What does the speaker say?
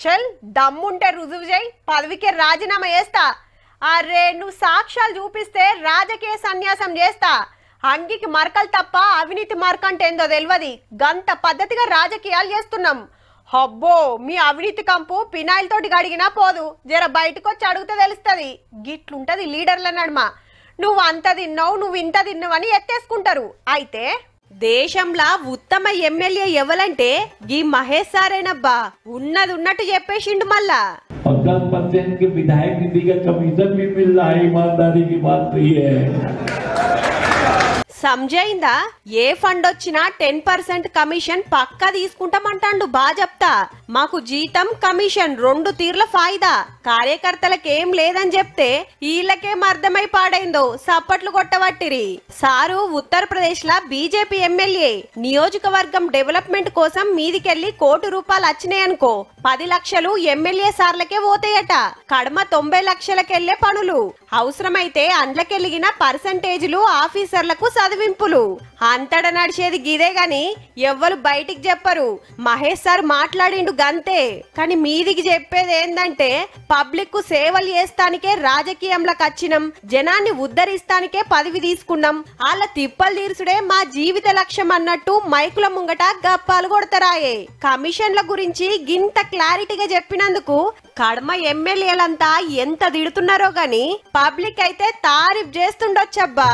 చల్ దమ్ముంటే రుజువు చేయి, పదవికి రాజీనామా చేస్తా. అరే నువ్వు సాక్ష్యాలు చూపిస్తే రాజకీయ సన్యాసం చేస్తా. అంగికి మరకలు తప్ప అవినీతి మరకంటే ఏందో తెలియదు. గంత పద్ధతిగా రాజకీయాలు చేస్తున్నాం. హబ్బో మీ అవినీతి కంపు పినాయిల్ తోటి గడిగినా పోదు, జర బయటకు వచ్చి అడిగితే తెలుస్తుంది. గిట్లుంటది లీడర్ల నడుమ. నువ్వు అంత తిన్నావు, నువ్వు ఇంత తిన్నావని ఎత్తేసుకుంటారు. అయితే దేశంలో ఉత్తమ ఎమ్మెల్యే ఎవలంటే ఈ మహేష్ సారేనబ్బా. ఉన్నది ఉన్నట్టు చెప్పేసిండు. మళ్ళా 10% के विधायक निधि का कमीशन भी मिल रहा है, ईमानदारी की बात तो ये है. సంజయిందా? ఏ ఫండ్ వచ్చినా 10% కమిషన్ పక్కా తీసుకుంటామంటాండు. బాగా చెప్తా. మాకు జీతం కమిషన్ రెండు తీర్ల ఫాయిదా. కార్యకర్తలకేం లేదని చెప్తే వీళ్ళకేం అర్థమై పాడైందో సప్పట్లు కొట్టబట్టిరి. సారు ఉత్తరప్రదేశ్ లా బీజేపీ ఎమ్మెల్యే. నియోజకవర్గం డెవలప్మెంట్ కోసం మీదికెళ్లి ₹1,00,00,000 వచ్చినాయనుకో, 10 లక్షలు ఎమ్మెల్యే సార్లకే పోతాయట. కడమ 90 లక్షలకెళ్లే పనులు. అవసరమైతే అండ్లకెలిగిన పర్సంటేజీలు ఆఫీసర్లకు చదివింపులు. అంతడ నడిచేది గిదే గాని ఎవ్వరు బయటికి చెప్పరు. మహేష్ సార్ మాట్లాడిండు గంతే. కానీ మీదికి చెప్పేది ఏందంటే పబ్లిక్ కు సేవలు చేస్తానికే రాజకీయంలోకి వచ్చినాం, జనాన్ని ఉద్ధరిస్తానికే పదవి తీసుకున్నాం, వాళ్ళ తిప్పలు తీర్చుడే మా జీవిత లక్ష్యం అన్నట్టు మైకుల ముంగట గప్పాలు కొడతారాయే. కమిషన్ల గురించి గింత క్లారిటీగా చెప్పినందుకు కడమ ఎమ్మెల్యేలంతా ఎంత తిడుతున్నారో గాని పబ్లిక్ అయితే తారీఫ్ చేస్తుండొచ్చబ్బా.